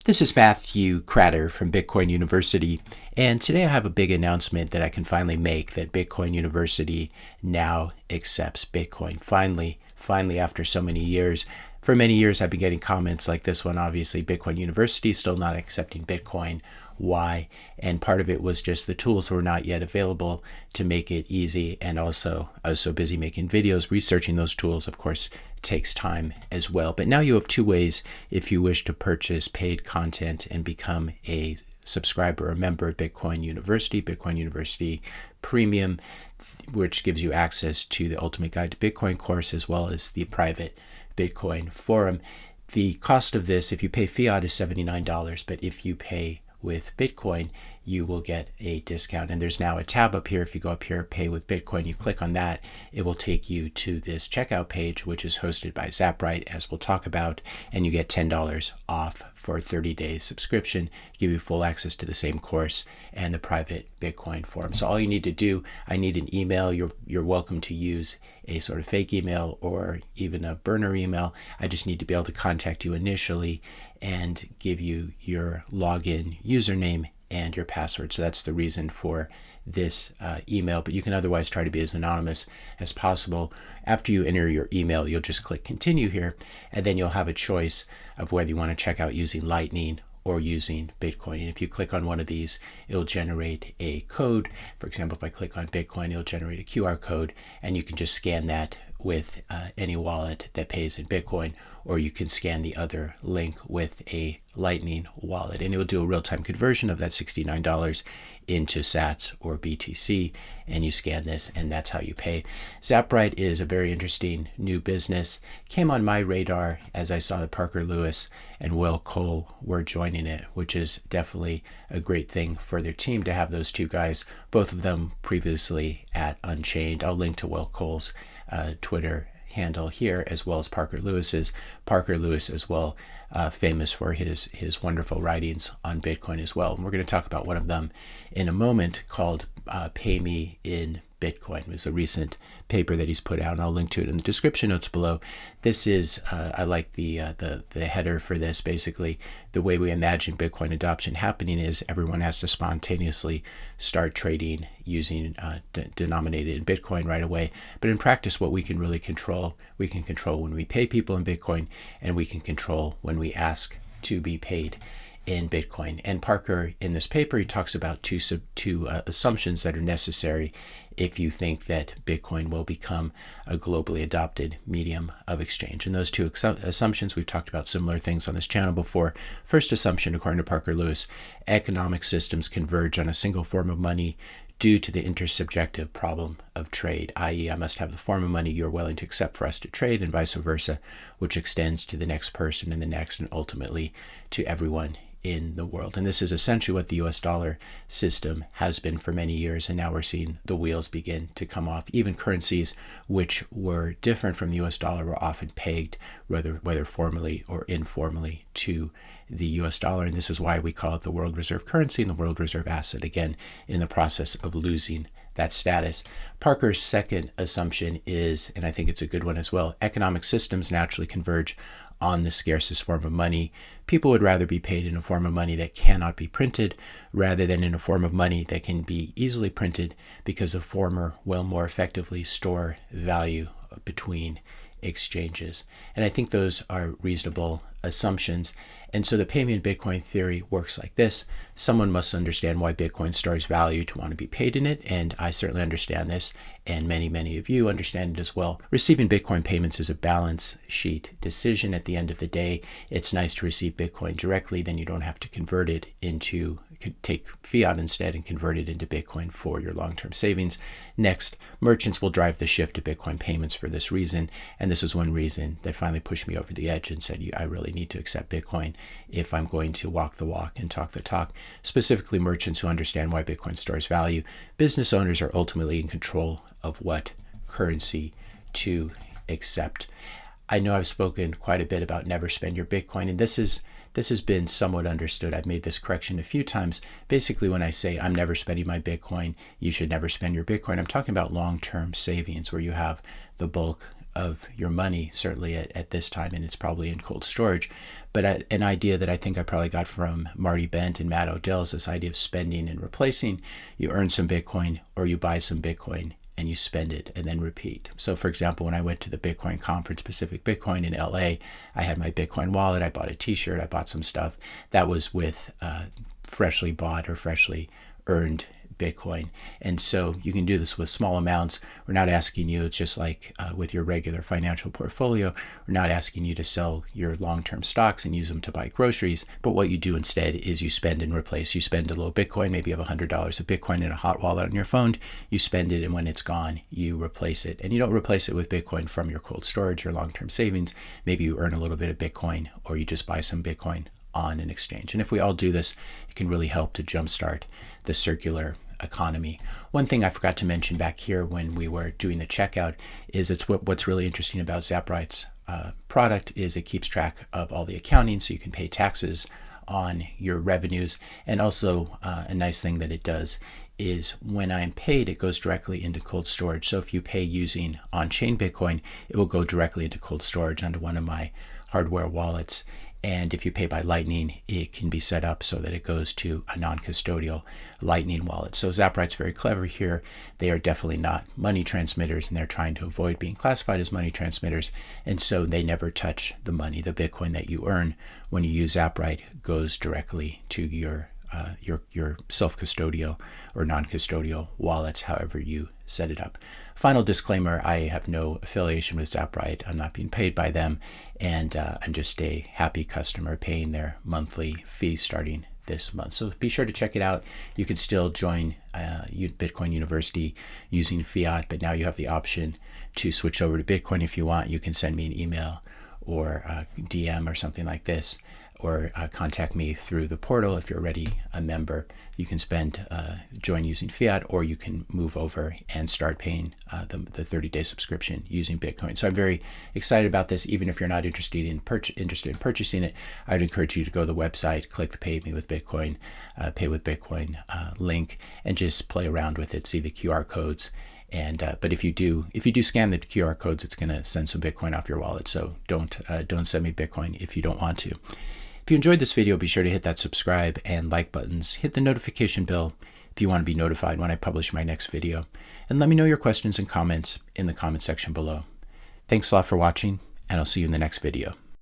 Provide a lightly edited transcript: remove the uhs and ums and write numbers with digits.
This is Matthew Cratter from Bitcoin University, and today I have a big announcement that I can finally make that Bitcoin University now accepts Bitcoin. Finally, after so many years. For many years, I've been getting comments like this one. Obviously, Bitcoin University is still not accepting Bitcoin. Why? And part of it was just the tools were not yet available to make it easy. And also, I was so busy making videos, researching those tools, of course, takes time as well. But now you have two ways if you wish to purchase paid content and become a subscriber or member of Bitcoin University Premium, which gives you access to the Ultimate Guide to Bitcoin course as well as the private Bitcoin forum. The cost of this, if you pay fiat, is $79, but if you pay with Bitcoin, you will get a discount. And there's now a tab up here. If you go up here, pay with Bitcoin, you click on that, it will take you to this checkout page, which is hosted by Zaprite, as we'll talk about, and you get $10 off for a 30-day subscription, give you full access to the same course and the private Bitcoin forum. So all you need to do, I need an email. You're welcome to use a sort of fake email or even a burner email. I just need to be able to contact you initially and give you your login username and your password. So that's the reason for this email, but you can otherwise try to be as anonymous as possible. After you enter your email, you'll just click continue here, and then you'll have a choice of whether you want to check out using Lightning or using Bitcoin. And if you click on one of these, it'll generate a code. For example, if I click on Bitcoin, it'll generate a QR code, and you can just scan that with any wallet that pays in Bitcoin, or you can scan the other link with a Lightning wallet, and it will do a real-time conversion of that $69 into sats or BTC, and you scan this, and that's how you pay. Zaprite is a very interesting new business. Came on my radar as I saw that Parker Lewis and Will Cole were joining it, which is definitely a great thing for their team to have those two guys, both of them previously at Unchained. I'll link to Will Cole's Twitter handle here, as well as Parker Lewis's. Parker Lewis as well, famous for his wonderful writings on Bitcoin as well. And we're going to talk about one of them in a moment, called Pay Me in Bitcoin. It was a recent paper that he's put out, and I'll link to it in the description notes below. This is, I like the header for this. Basically, the way we imagine Bitcoin adoption happening is everyone has to spontaneously start trading using denominated in Bitcoin right away. But in practice, what we can really control, we can control when we pay people in Bitcoin, and we can control when we ask to be paid in Bitcoin. And Parker, in this paper, he talks about two assumptions that are necessary if you think that Bitcoin will become a globally adopted medium of exchange. And those two assumptions, we've talked about similar things on this channel before. First assumption, according to Parker Lewis, economic systems converge on a single form of money due to the intersubjective problem of trade, i.e. I must have the form of money you're willing to accept for us to trade, and vice versa, which extends to the next person and the next, and ultimately to everyone in the world. And this is essentially what the US dollar system has been for many years, and now we're seeing the wheels begin to come off. Even currencies which were different from the US dollar were often pegged, whether formally or informally, to the US dollar, and this is why we call it the world reserve currency and the world reserve asset, again, in the process of losing that status. Parker's second assumption is, and I think it's a good one as well, economic systems naturally converge on the scarcest form of money. People would rather be paid in a form of money that cannot be printed rather than in a form of money that can be easily printed, because the former will more effectively store value between exchanges. And I think those are reasonable assumptions. And so the pay me in Bitcoin theory works like this. Someone must understand why Bitcoin stores value to want to be paid in it, and I certainly understand this, and many of you understand it as well. Receiving Bitcoin payments is a balance sheet decision at the end of the day. It's nice to receive Bitcoin directly, then you don't have to convert it into, could take fiat instead and convert it into Bitcoin for your long-term savings. Next, merchants will drive the shift to Bitcoin payments for this reason, and this is one reason that finally pushed me over the edge and said, I really need to accept Bitcoin if I'm going to walk the walk and talk the talk. Specifically, merchants who understand why Bitcoin stores value. Business owners are ultimately in control of what currency to accept. I know I've spoken quite a bit about never spend your Bitcoin, and this has been somewhat understood. I've made this correction a few times. Basically, when I say I'm never spending my Bitcoin, you should never spend your Bitcoin, I'm talking about long-term savings where you have the bulk of your money, certainly at this time, and it's probably in cold storage. But an idea that I think I probably got from Marty Bent and Matt Odell is this idea of spending and replacing. You earn some Bitcoin or you buy some Bitcoin and you spend it and then repeat. So for example, when I went to the Bitcoin conference, Pacific Bitcoin in LA, I had my Bitcoin wallet, I bought a t-shirt, I bought some stuff. That was with freshly bought or freshly earned Bitcoin. And so you can do this with small amounts. We're not asking you, it's just like with your regular financial portfolio, we're not asking you to sell your long-term stocks and use them to buy groceries. But what you do instead is you spend and replace. You spend a little Bitcoin, maybe you have $100 of Bitcoin in a hot wallet on your phone, you spend it, and when it's gone, you replace it. And you don't replace it with Bitcoin from your cold storage or long-term savings. Maybe you earn a little bit of Bitcoin or you just buy some Bitcoin on an exchange. And if we all do this, it can really help to jumpstart the circular economy. One thing I forgot to mention back here when we were doing the checkout is what's really interesting about Zaprite's product is it keeps track of all the accounting, so you can pay taxes on your revenues. And also a nice thing that it does is when I'm paid, it goes directly into cold storage. So if you pay using on-chain Bitcoin, it will go directly into cold storage onto one of my hardware wallets. And if you pay by Lightning, it can be set up so that it goes to a non-custodial Lightning wallet. So Zaprite's very clever here. They are definitely not money transmitters, and they're trying to avoid being classified as money transmitters. And so they never touch the money. The Bitcoin that you earn when you use Zaprite goes directly to your self-custodial or non-custodial wallets, however you set it up. Final disclaimer, I have no affiliation with Zaprite. I'm not being paid by them, and I'm just a happy customer paying their monthly fee starting this month. So be sure to check it out. You can still join Bitcoin University using fiat, but now you have the option to switch over to Bitcoin if you want. You can send me an email or DM or something like this, or contact me through the portal if you're already a member. You can join using fiat, or you can move over and start paying the 30-day subscription using Bitcoin. So I'm very excited about this. Even if you're not interested in purchasing it, I'd encourage you to go to the website, click the Pay Me with Bitcoin, Pay with Bitcoin link, and just play around with it, see the QR codes. And but if you do scan the QR codes, it's going to send some Bitcoin off your wallet. So don't send me Bitcoin if you don't want to. If you enjoyed this video, be sure to hit that subscribe and like buttons. Hit the notification bell if you want to be notified when I publish my next video. And let me know your questions and comments in the comment section below. Thanks a lot for watching, and I'll see you in the next video.